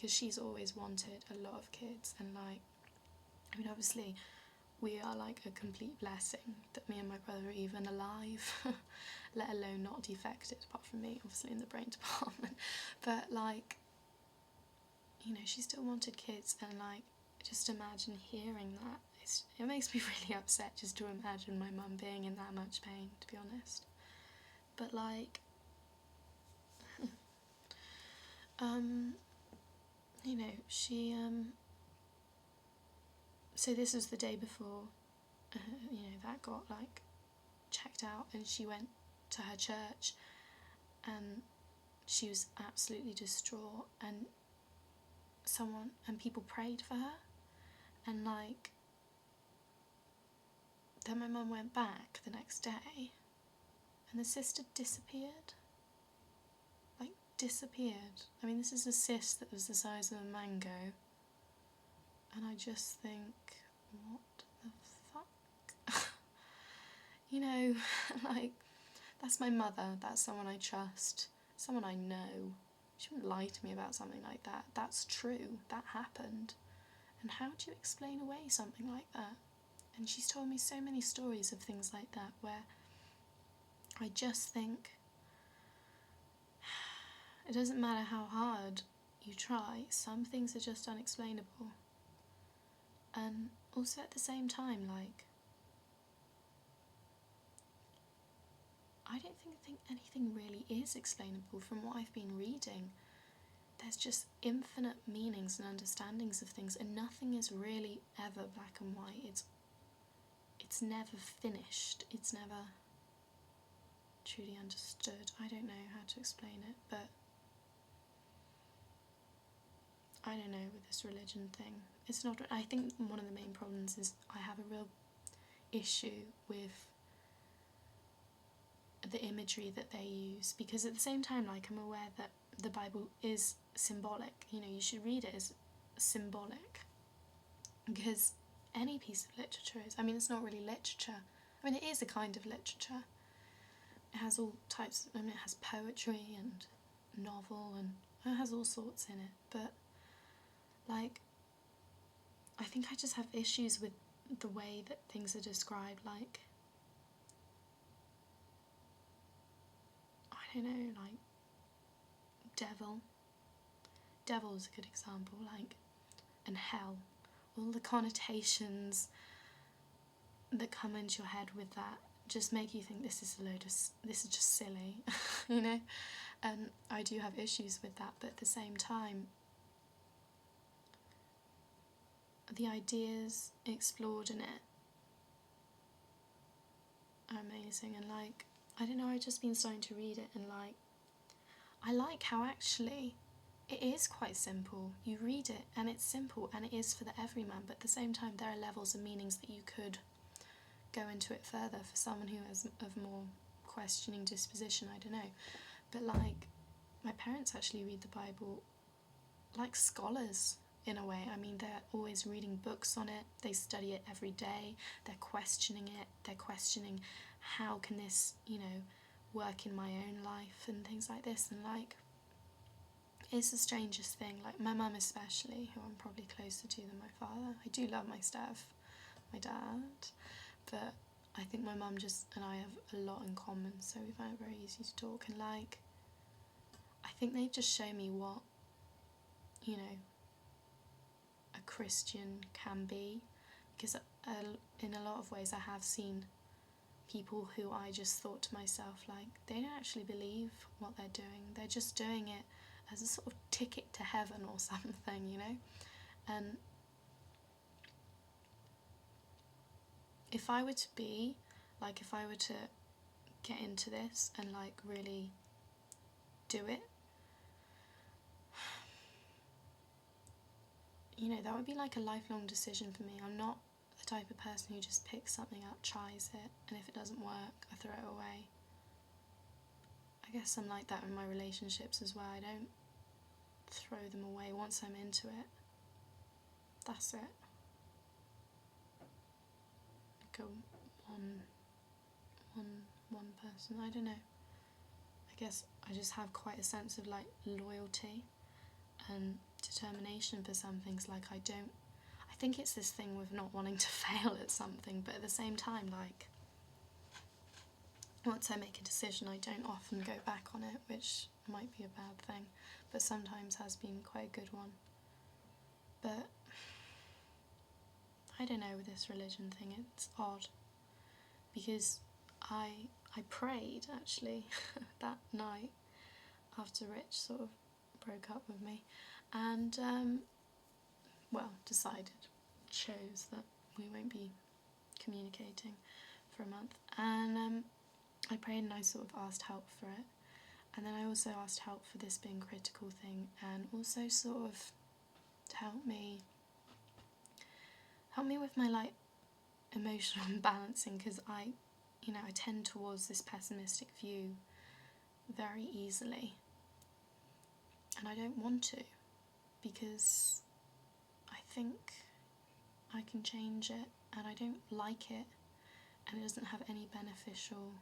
because she's always wanted a lot of kids, and like, I mean, obviously we are like a complete blessing that me and my brother are even alive, let alone not defected, apart from me obviously in the brain department. But like, you know, she still wanted kids, and like, just imagine hearing that. It makes me really upset just to imagine my mum being in that much pain, to be honest. But like, you know, she so this was the day before, you know, that got like checked out, and she went to her church and she was absolutely distraught, and people prayed for her, and like, then my mum went back the next day and the cyst had disappeared. Like, disappeared. I mean, this is a cyst that was the size of a mango, and I just think, what the fuck? You know, like, that's my mother, that's someone I trust, someone I know. She wouldn't lie to me about something like that. That's true, that happened. And how do you explain away something like that? And she's told me so many stories of things like that where I just think it doesn't matter how hard you try, some things are just unexplainable. And also at the same time, like, I don't think anything really is explainable from what I've been reading. There's just infinite meanings and understandings of things, and nothing is really ever black and white. It's never finished. It's never truly understood. I don't know how to explain it, but I don't know with this religion thing. It's not. I think one of the main problems is I have a real issue with the imagery that they use, because at the same time, like, I'm aware that the Bible is symbolic. You know, you should read it as symbolic, because any piece of literature is. I mean, it's not really literature. I mean, it is a kind of literature. It has all types. I mean, it has poetry and novel, and it has all sorts in it. But like, I think I just have issues with the way that things are described. Like, I don't know, like, devil is a good example, like, and hell, all the connotations that come into your head with that just make you think this is just silly, you know. And I do have issues with that, but at the same time, the ideas explored in it are amazing. And like, I don't know, I've just been starting to read it, and like, I like how actually it is quite simple. You read it and it's simple and it is for the everyman, but at the same time there are levels and meanings that you could go into it further for someone who has of more questioning disposition, I don't know. But like, my parents actually read the Bible like scholars in a way. I mean, they're always reading books on it, they study it every day, they're questioning it, they're questioning how can this, you know, work in my own life and things like this. And like, it's the strangest thing. Like, my mum especially, who I'm probably closer to than my father. I do love my dad, but I think my mum and I have a lot in common, so we find it very easy to talk. And like, I think they just show me what, you know, a Christian can be, because in a lot of ways I have seen people who I just thought to myself, like, they don't actually believe what they're doing, they're just doing it as a sort of ticket to heaven or something, you know. And if I were to get into this and like really do it, you know, that would be like a lifelong decision for me. I'm not the type of person who just picks something up, tries it, and if it doesn't work, I throw it away. I guess I'm like that in my relationships as well. I don't throw them away. Once I'm into it, that's it. Like a one person, I don't know. I guess I just have quite a sense of like loyalty and determination for some things. Like, I think it's this thing with not wanting to fail at something, but at the same time, like, once I make a decision, I don't often go back on it, which might be a bad thing, but sometimes has been quite a good one. But I don't know, with this religion thing, it's odd, because I prayed, actually, that night, after Rich sort of broke up with me, and, chose that we won't be communicating for a month, and, I prayed and I sort of asked help for it, and then I also asked help for this being critical thing, and also sort of to help me with my, like, emotional balancing, because I tend towards this pessimistic view very easily, and I don't want to, because I think I can change it, and I don't like it, and it doesn't have any beneficial,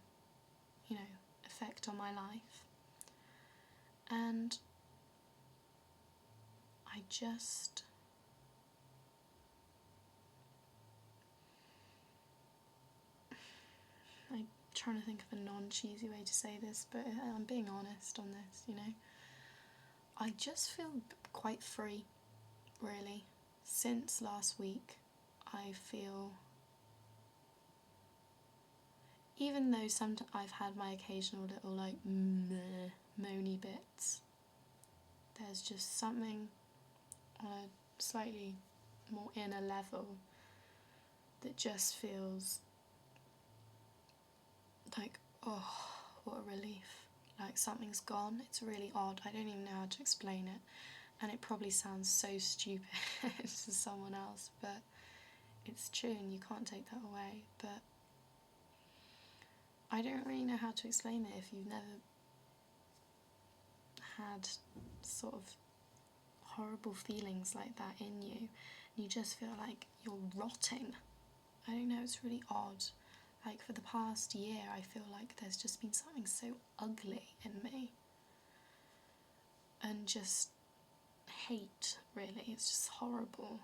effect on my life. And I'm trying to think of a non-cheesy way to say this, but I'm being honest on this, I just feel quite free, really. Since last week, I feel, even though sometimes I've had my occasional little, like, moany bits, there's just something on a slightly more inner level that just feels like, oh, what a relief. Like, something's gone. It's really odd. I don't even know how to explain it, and it probably sounds so stupid to someone else, but it's true, and you can't take that away. But I don't really know how to explain it if you've never had sort of horrible feelings like that in you. You just feel like you're rotting. I don't know, it's really odd. Like, for the past year, I feel like there's just been something so ugly in me. And just hate, really. It's just horrible.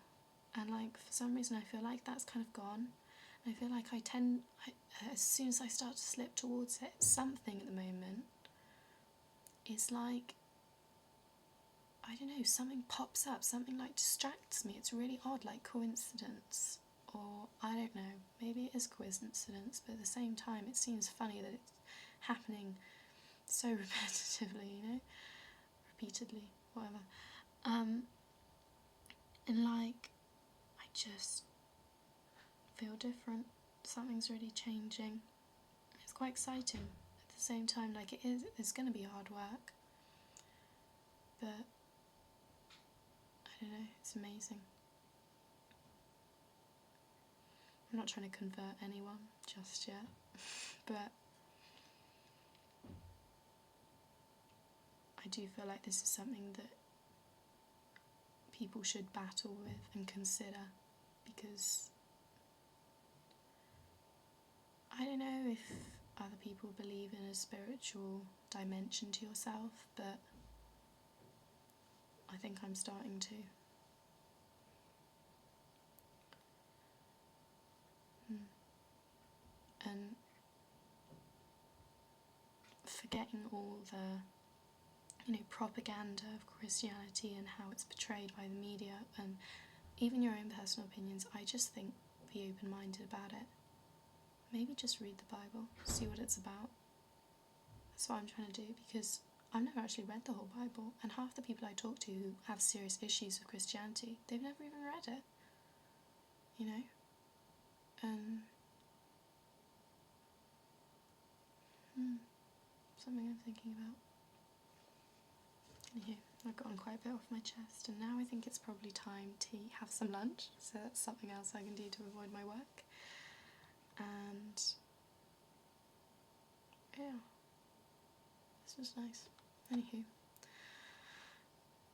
And, like, for some reason, I feel like that's kind of gone. I feel like as soon as I start to slip towards it, something at the moment is like, I don't know, something pops up, something like distracts me. It's really odd, like coincidence. Or, I don't know, maybe it is coincidence, but at the same time it seems funny that it's happening so repetitively, repeatedly, whatever. And, like, I just feel different. Something's really changing. It's quite exciting. At the same time, like, it's going to be hard work, but I don't know, it's amazing. I'm not trying to convert anyone just yet, but I do feel like this is something that people should battle with and consider, because I don't know if other people believe in a spiritual dimension to yourself, but I think I'm starting to. And forgetting all the, propaganda of Christianity and how it's portrayed by the media, and even your own personal opinions, I just think be open-minded about it. Maybe just read the Bible, see what it's about. That's what I'm trying to do, because I've never actually read the whole Bible, and half the people I talk to who have serious issues with Christianity, they've never even read it, and something I'm thinking about. Anywho, I've gotten quite a bit off my chest, and now I think it's probably time to have some lunch, so that's something else I can do to avoid my work. And yeah, this was nice. Anywho,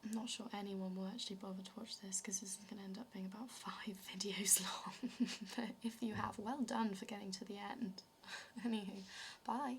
I'm not sure anyone will actually bother to watch this, because this is going to end up being about 5 videos long. But if you have, well done for getting to the end. Anywho, bye.